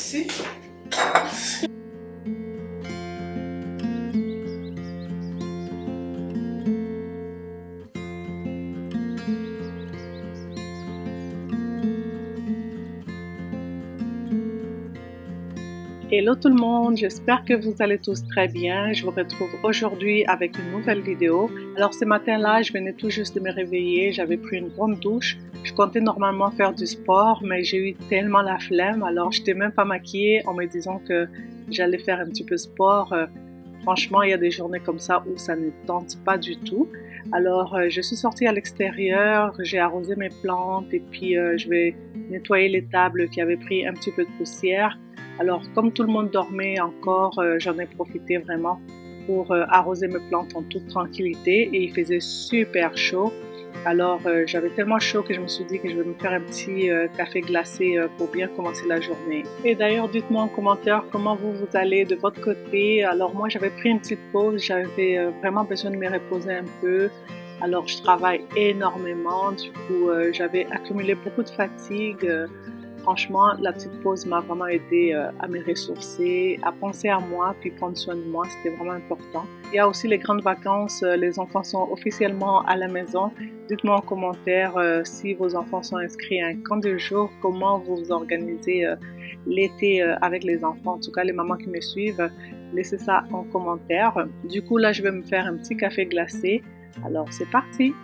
ici. Hello tout le monde, j'espère que vous allez tous très bien. Je vous retrouve aujourd'hui avec une nouvelle vidéo. Alors ce matin-là, je venais tout juste de me réveiller, j'avais pris une grande douche. Je comptais normalement faire du sport, mais j'ai eu tellement la flemme, alors je n'étais même pas maquillée en me disant que j'allais faire un petit peu de sport. Franchement, il y a des journées comme ça où ça ne tente pas du tout. Alors, je suis sortie à l'extérieur, j'ai arrosé mes plantes et puis je vais nettoyer les tables qui avaient pris un petit peu de poussière. Alors, comme tout le monde dormait encore, j'en ai profité vraiment pour arroser mes plantes en toute tranquillité et il faisait super chaud. Alors, j'avais tellement chaud que je me suis dit que je vais me faire un petit café glacé pour bien commencer la journée. Et d'ailleurs, dites-moi en commentaire comment vous allez de votre côté. Alors, moi, j'avais pris une petite pause, j'avais vraiment besoin de me reposer un peu. Alors, je travaille énormément, du coup, j'avais accumulé beaucoup de fatigue. Franchement, la petite pause m'a vraiment aidé à me ressourcer, à penser à moi, puis prendre soin de moi, c'était vraiment important. Il y a aussi les grandes vacances, les enfants sont officiellement à la maison. Dites-moi en commentaire si vos enfants sont inscrits à un camp de jour, comment vous vous organisez l'été avec les enfants. En tout cas, les mamans qui me suivent, laissez ça en commentaire. Du coup, là, je vais me faire un petit café glacé. Alors, c'est parti!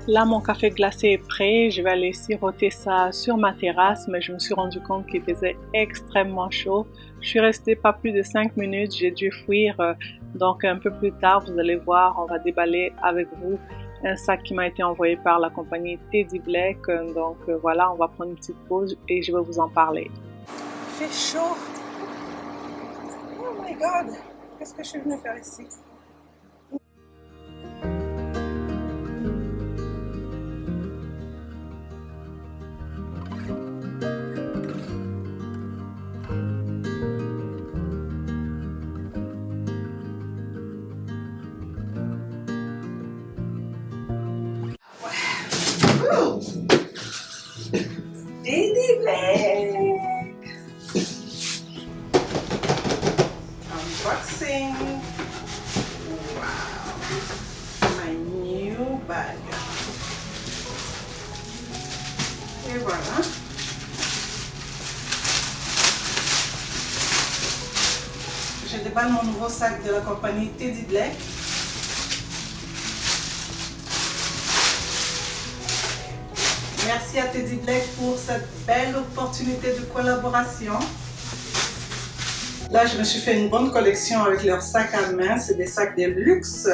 Là, mon café glacé est prêt. Je vais aller siroter ça sur ma terrasse, mais je me suis rendu compte qu'il faisait extrêmement chaud. Je suis restée pas plus de 5 minutes, j'ai dû fuir. Donc, un peu plus tard, vous allez voir, on va déballer avec vous un sac qui m'a été envoyé par la compagnie Teddy Black. Donc, voilà, on va prendre une petite pause et je vais vous en parler. Il fait chaud. Oh my God! Qu'est-ce que je suis venue faire ici? Teddy Black! Unboxing! Wow! My new bag! Et voilà! Je déballe mon nouveau sac de la compagnie Teddy Black. Merci à Teddy Black pour cette belle opportunité de collaboration. Là, je me suis fait une bonne collection avec leurs sacs à main. C'est des sacs de luxe.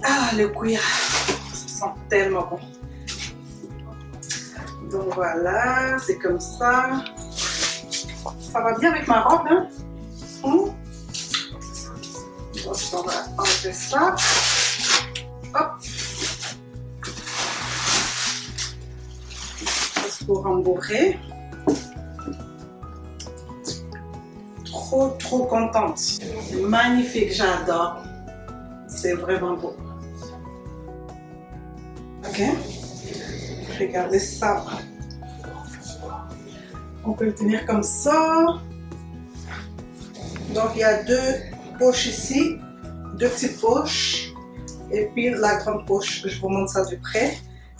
Ah, le cuir. Ça sent tellement bon. Donc voilà, c'est comme ça. Ça va bien avec ma robe, hein? Donc, on va enlever ça. Hop. Pour rembourrer. Trop contente. Magnifique, j'adore. C'est vraiment beau. Ok. Regardez ça. On peut le tenir comme ça. Donc il y a deux poches ici, deux petites poches. Et puis la grande poche, je vous montre ça de près.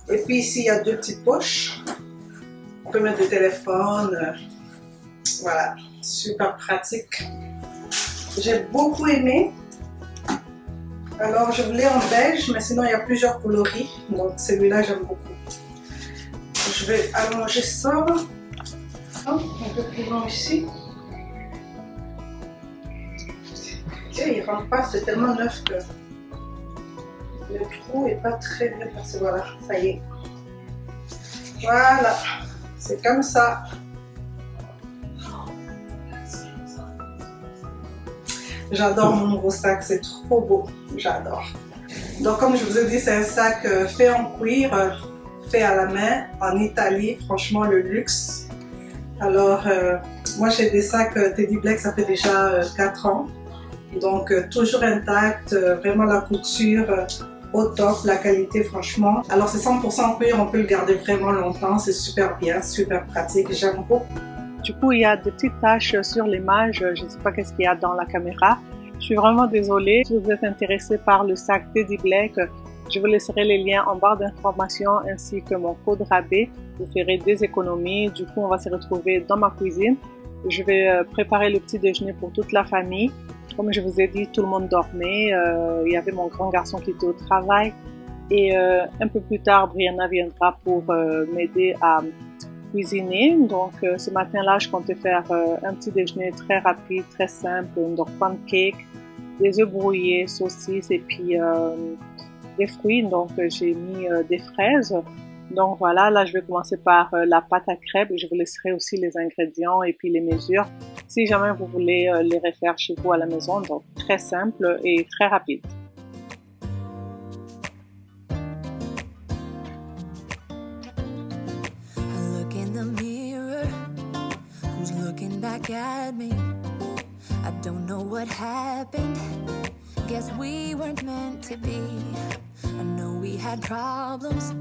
Et puis ici il y a deux petites poches. On peut mettre des téléphones. Voilà, super pratique. J'ai beaucoup aimé. Alors, je voulais en beige, mais sinon, il y a plusieurs coloris. Donc, celui-là, j'aime beaucoup. Je vais allonger ça. Un peu plus long ici. Et il ne rentre pas, c'est tellement neuf que le trou n'est pas très bien passé. Voilà, ça y est. Voilà, c'est comme ça. J'adore mon nouveau sac, c'est trop beau, j'adore. Donc comme je vous ai dit, c'est un sac fait en cuir, fait à la main, en Italie, franchement le luxe. Alors moi j'ai des sacs Teddy Blake, ça fait déjà 4 ans. Donc toujours intact, vraiment la couture au top, la qualité franchement. Alors c'est 100% en cuir, on peut le garder vraiment longtemps, c'est super bien, super pratique, j'aime beaucoup. Du coup, il y a des petites taches sur l'image, je ne sais pas qu'est-ce qu'il y a dans la caméra. Je suis vraiment désolée. Si vous êtes intéressé par le sac Teddy Blake, je vous laisserai les liens en barre d'informations ainsi que mon code rabais. Vous ferez des économies. Du coup, on va se retrouver dans ma cuisine. Je vais préparer le petit déjeuner pour toute la famille. Comme je vous ai dit, tout le monde dormait. Il y avait mon grand garçon qui était au travail. Et un peu plus tard, Brianna viendra pour m'aider à cuisiner. Donc ce matin-là, je comptais faire un petit déjeuner très rapide, très simple, donc pancakes, des œufs brouillés, saucisses et puis des fruits. Donc j'ai mis des fraises. Donc voilà, là je vais commencer par la pâte à crêpes. Je vous laisserai aussi les ingrédients et puis les mesures si jamais vous voulez les refaire chez vous à la maison. Donc très simple et très rapide. Back at me, I don't know what happened. Guess we weren't meant to be. I know we had problems.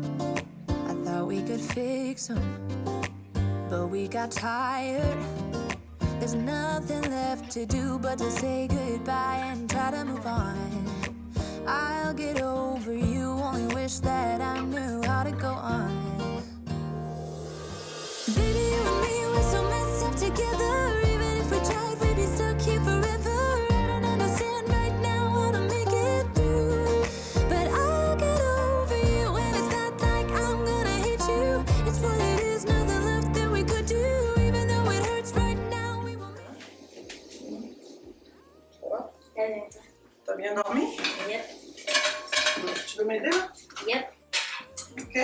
I thought we could fix them, but we got tired. There's nothing left to do but to say goodbye and try to move on. I'll get over you, only wish that I knew how to go on. Baby, you and me, we're so messed up together. Even if we tried, we'd be stuck here forever. I don't understand right now how to make it through, but I'll get over you, and it's not like I'm gonna hate you. It's what it is, nothing left that we could do. Even though it hurts right now, we will make it. T'as bien dormi? Yep. Tu veux m'aider là? Yep. Ok.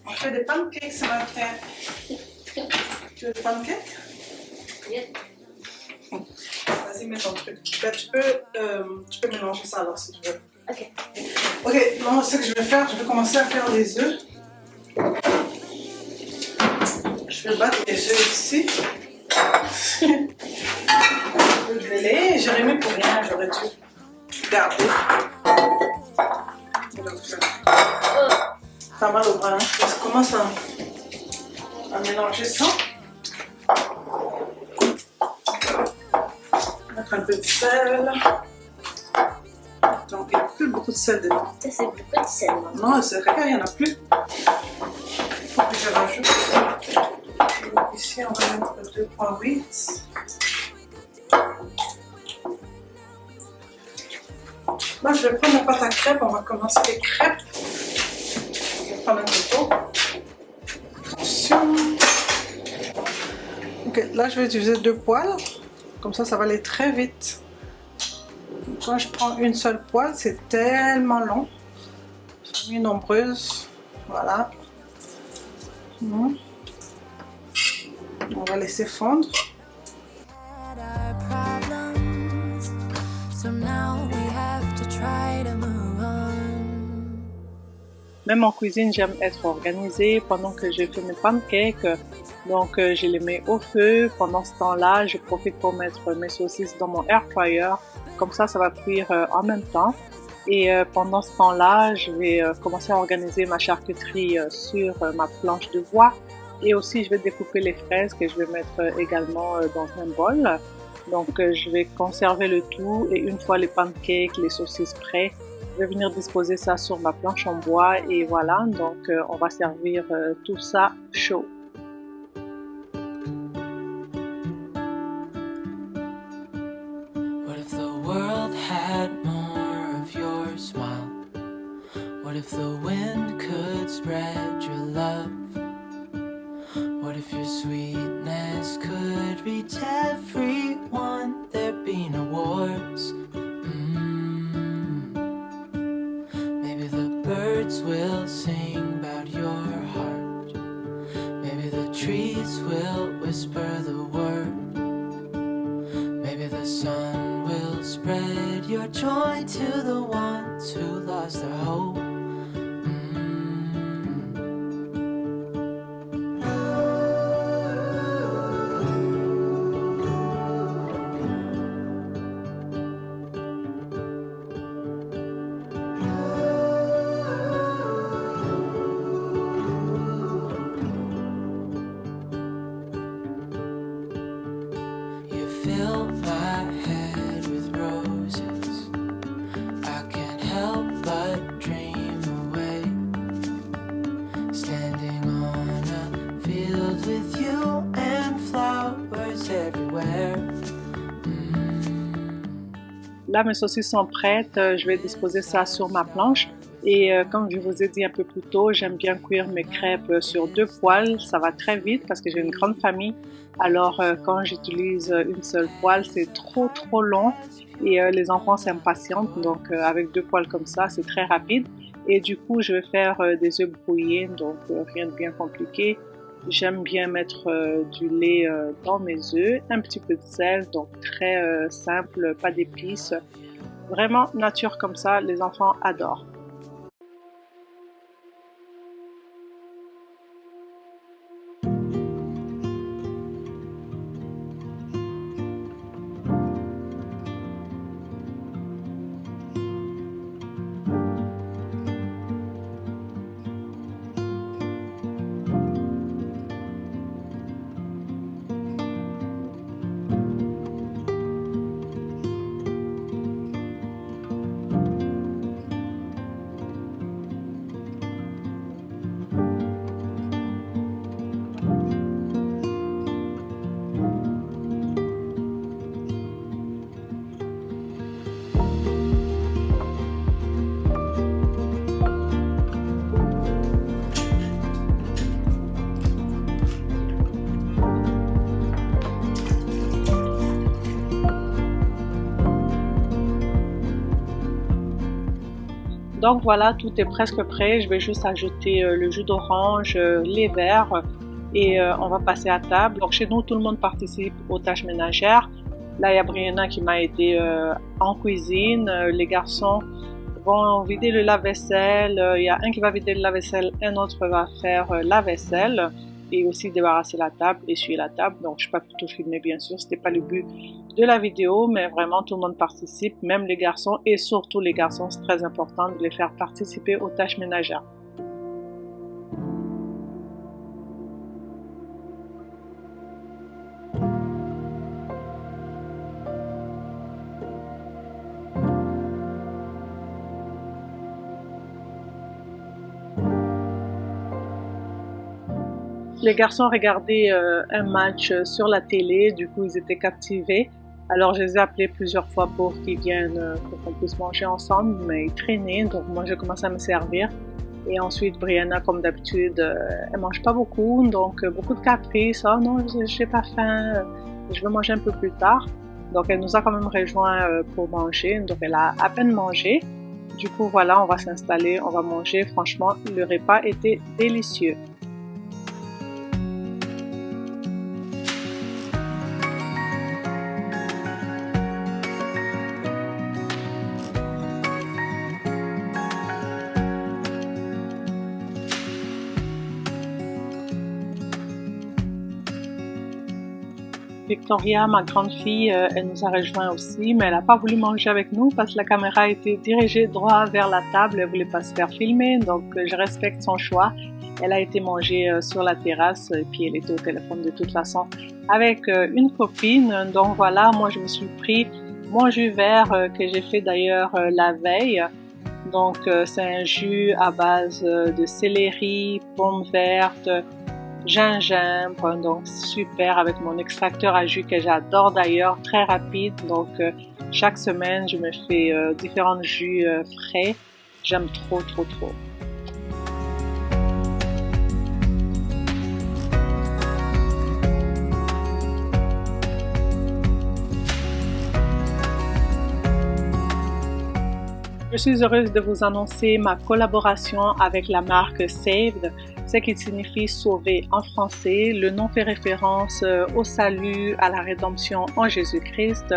On fait des pancakes ce matin. Tu veux des pancakes? Yep. Vas-y, mets ton truc. Ben, tu peux mélanger ça alors si tu veux. Ok. Ok, non, ce que je vais faire, je vais commencer à faire les œufs. Je vais battre les œufs ici. Je vais les... J'ai remis pour rien, j'aurais dû garder. T'as mal au bras, hein? Je commence à mélanger ça. Mettre un peu de sel. Donc il n'y a plus beaucoup de sel dedans. Ça, c'est beaucoup de sel. Non, c'est regarde, il n'y en a plus. Il faut que je rajoute. Donc ici, on va mettre 2,8. Là, je vais prendre la pâte à crêpes. On va commencer les crêpes. Je vais prendre un couteau. Attention. Ok, là, je vais utiliser 2 poêles. Comme ça va aller très vite. Quand je prends une seule poêle, c'est tellement long. Famille nombreuse. Voilà. On va laisser fondre. Même en cuisine, j'aime être organisée. Pendant que je fais mes pancakes, donc je les mets au feu. Pendant ce temps-là, je profite pour mettre mes saucisses dans mon air fryer. Comme ça va cuire en même temps. Et pendant ce temps-là, je vais commencer à organiser ma charcuterie sur ma planche de bois. Et aussi, je vais découper les fraises que je vais mettre également dans un bol. Donc, je vais conserver le tout. Et une fois les pancakes, les saucisses prêts, Je vais venir disposer ça sur ma planche en bois et voilà, donc on va servir tout ça chaud. What if the world had more of your smile? What if the wind could spread your love? What if your sweetness could reach everyone? There'd be no wars. Maybe the birds will sing about your heart. Maybe the trees will whisper the word. Maybe the sun will spread your joy to the ones who lost their hope. Fill my head with roses. I can't help but dream away. Standing on a field with you and flowers everywhere. Là, mes saucisses sont prêtes. Je vais disposer ça sur ma planche. Et comme je vous ai dit un peu plus tôt, j'aime bien cuire mes crêpes sur 2 poêles. Ça va très vite parce que j'ai une grande famille. Alors quand j'utilise une seule poêle, c'est trop long et les enfants s'impatientent. Donc avec 2 poêles comme ça, c'est très rapide. Et du coup, je vais faire des œufs brouillés, donc rien de bien compliqué. J'aime bien mettre du lait dans mes œufs, un petit peu de sel, donc très simple, pas d'épices. Vraiment nature comme ça, les enfants adorent. Donc voilà, tout est presque prêt. Je vais juste ajouter le jus d'orange, les verres et on va passer à table. Donc chez nous, tout le monde participe aux tâches ménagères. Là, il y a Brianna qui m'a aidé en cuisine. Les garçons vont vider le lave-vaisselle. Il y a un qui va vider le lave-vaisselle, un autre va faire la vaisselle et aussi débarrasser la table, essuyer la table. Donc je ne peux pas tout filmer bien sûr, ce n'était pas le but de la vidéo, mais vraiment tout le monde participe, même les garçons et surtout les garçons, c'est très important de les faire participer aux tâches ménagères. Les garçons regardaient un match sur la télé, du coup ils étaient captivés. Alors je les ai appelés plusieurs fois pour qu'ils viennent, pour qu'on puisse manger ensemble, mais ils traînaient, donc moi j'ai commencé à me servir. Et ensuite Brianna, comme d'habitude, elle mange pas beaucoup, donc beaucoup de caprices. Oh non, j'ai pas faim, je veux manger un peu plus tard. Donc elle nous a quand même rejoint pour manger, donc elle a à peine mangé. Du coup voilà, on va s'installer, on va manger. Franchement, le repas était délicieux. Victoria, ma grande fille, elle nous a rejoint aussi, mais elle n'a pas voulu manger avec nous parce que la caméra était dirigée droit vers la table, elle ne voulait pas se faire filmer, donc je respecte son choix. Elle a été manger sur la terrasse et puis elle était au téléphone de toute façon avec une copine. Donc voilà, moi je me suis pris mon jus vert que j'ai fait d'ailleurs la veille. Donc c'est un jus à base de céleri, pommes vertes, gingembre, donc super avec mon extracteur à jus que j'adore d'ailleurs, très rapide. Donc chaque semaine je me fais différents jus frais, j'aime trop. Je suis heureuse de vous annoncer ma collaboration avec la marque Saved, ce qui signifie sauver en français. Le nom fait référence au salut, à la rédemption en Jésus-Christ.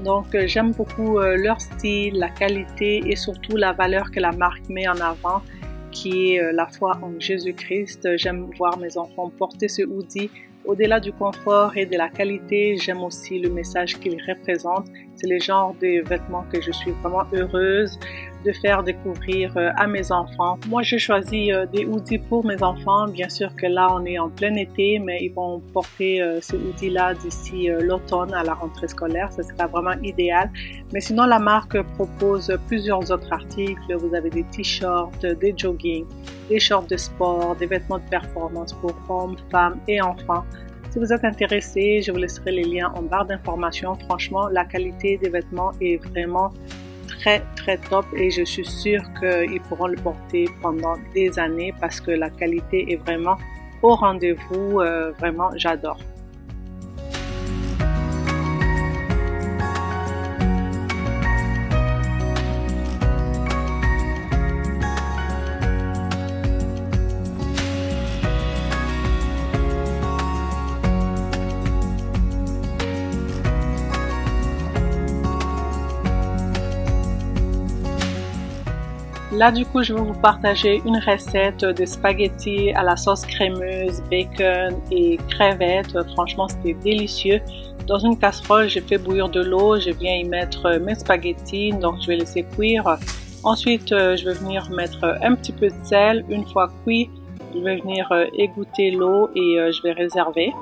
Donc j'aime beaucoup leur style, la qualité et surtout la valeur que la marque met en avant, qui est la foi en Jésus-Christ. J'aime voir mes enfants porter ce hoodie. Au-delà du confort et de la qualité, j'aime aussi le message qu'il représente. C'est le genre de vêtements que je suis vraiment heureuse de faire découvrir à mes enfants. Moi, je choisis des hoodies pour mes enfants. Bien sûr que là, on est en plein été, mais ils vont porter ce hoodie-là d'ici l'automne à la rentrée scolaire. Ça sera vraiment idéal. Mais sinon, la marque propose plusieurs autres articles. Vous avez des t-shirts, des jogging, des shorts de sport, des vêtements de performance pour hommes, femmes et enfants. Si vous êtes intéressé, je vous laisserai les liens en barre d'informations. Franchement, la qualité des vêtements est vraiment très top et je suis sûre qu'ils pourront le porter pendant des années parce que la qualité est vraiment au rendez-vous. Vraiment, j'adore. Là, du coup, je vais vous partager une recette de spaghettis à la sauce crémeuse, bacon et crevettes. Franchement, c'était délicieux. Dans une casserole, j'ai fait bouillir de l'eau. Je viens y mettre mes spaghettis, donc je vais laisser cuire. Ensuite, je vais venir mettre un petit peu de sel. Une fois cuit, je vais venir égoutter l'eau et je vais réserver.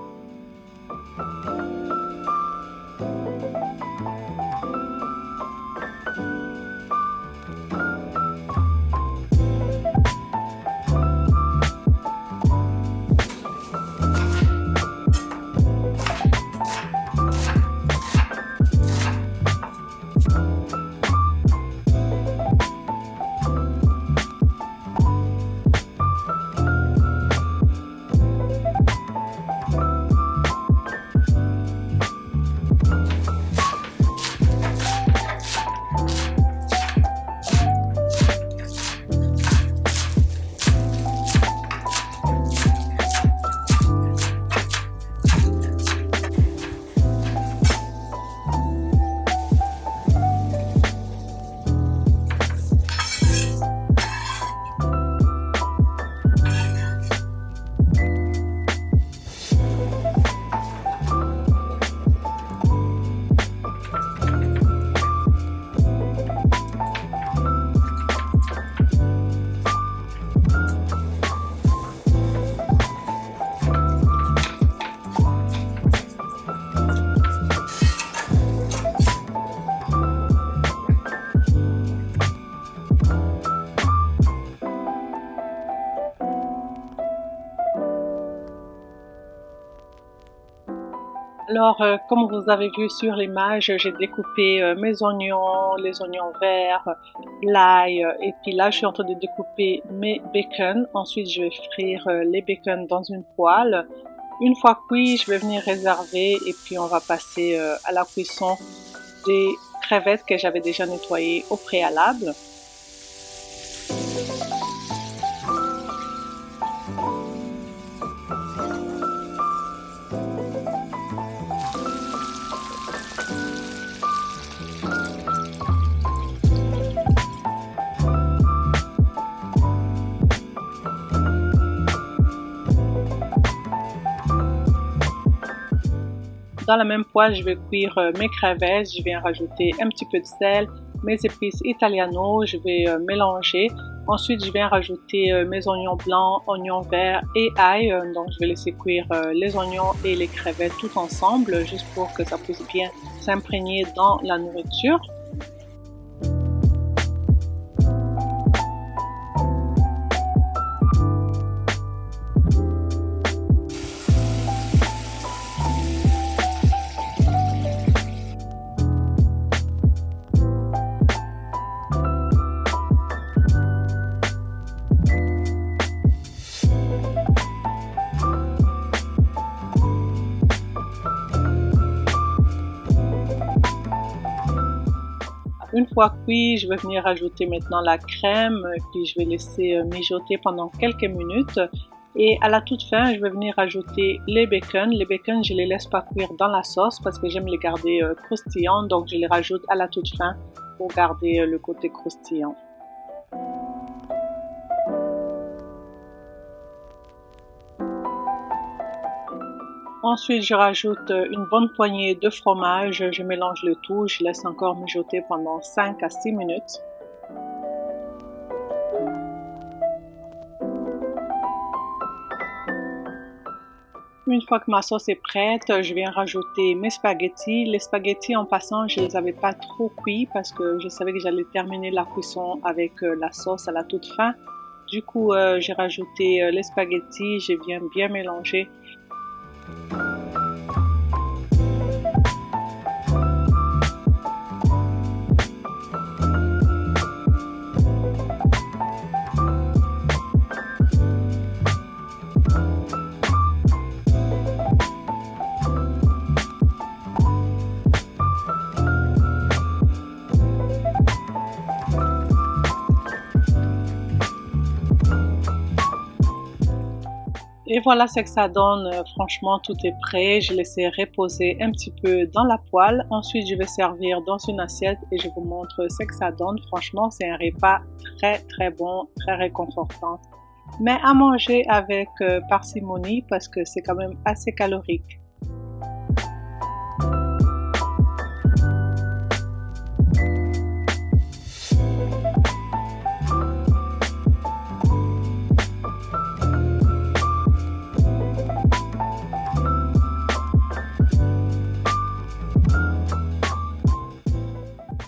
Alors, comme vous avez vu sur l'image, j'ai découpé mes oignons, les oignons verts, l'ail, et puis là, je suis en train de découper mes bacon. Ensuite, je vais frire les bacon dans une poêle. Une fois cuit, je vais venir réserver et puis on va passer à la cuisson des crevettes que j'avais déjà nettoyées au préalable. Dans la même poêle, je vais cuire mes crevettes, je viens rajouter un petit peu de sel, mes épices italiano, je vais mélanger. Ensuite, je viens rajouter mes oignons blancs, oignons verts et ail. Donc, je vais laisser cuire les oignons et les crevettes tout ensemble, juste pour que ça puisse bien s'imprégner dans la nourriture. Une fois cuit, je vais venir ajouter maintenant la crème, puis je vais laisser mijoter pendant quelques minutes. Et à la toute fin, je vais venir ajouter les bacon. Les bacon, je les laisse pas cuire dans la sauce parce que j'aime les garder croustillants, donc je les rajoute à la toute fin pour garder le côté croustillant. Ensuite, je rajoute une bonne poignée de fromage, je mélange le tout, je laisse encore mijoter pendant 5 à 6 minutes. Une fois que ma sauce est prête, je viens rajouter mes spaghettis. Les spaghettis, en passant, je ne les avais pas trop cuits parce que je savais que j'allais terminer la cuisson avec la sauce à la toute fin. Du coup, j'ai rajouté les spaghettis, je viens bien mélanger. Et voilà ce que ça donne, franchement tout est prêt, je laisse reposer un petit peu dans la poêle, ensuite je vais servir dans une assiette et je vous montre ce que ça donne. Franchement c'est un repas très bon, très réconfortant, mais à manger avec parcimonie parce que c'est quand même assez calorique.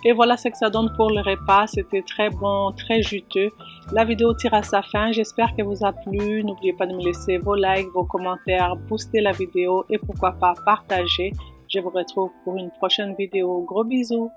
Et voilà ce que ça donne pour le repas, c'était très bon, très juteux. La vidéo tire à sa fin, j'espère qu'elle vous a plu. N'oubliez pas de me laisser vos likes, vos commentaires, booster la vidéo et pourquoi pas partager. Je vous retrouve pour une prochaine vidéo. Gros bisous!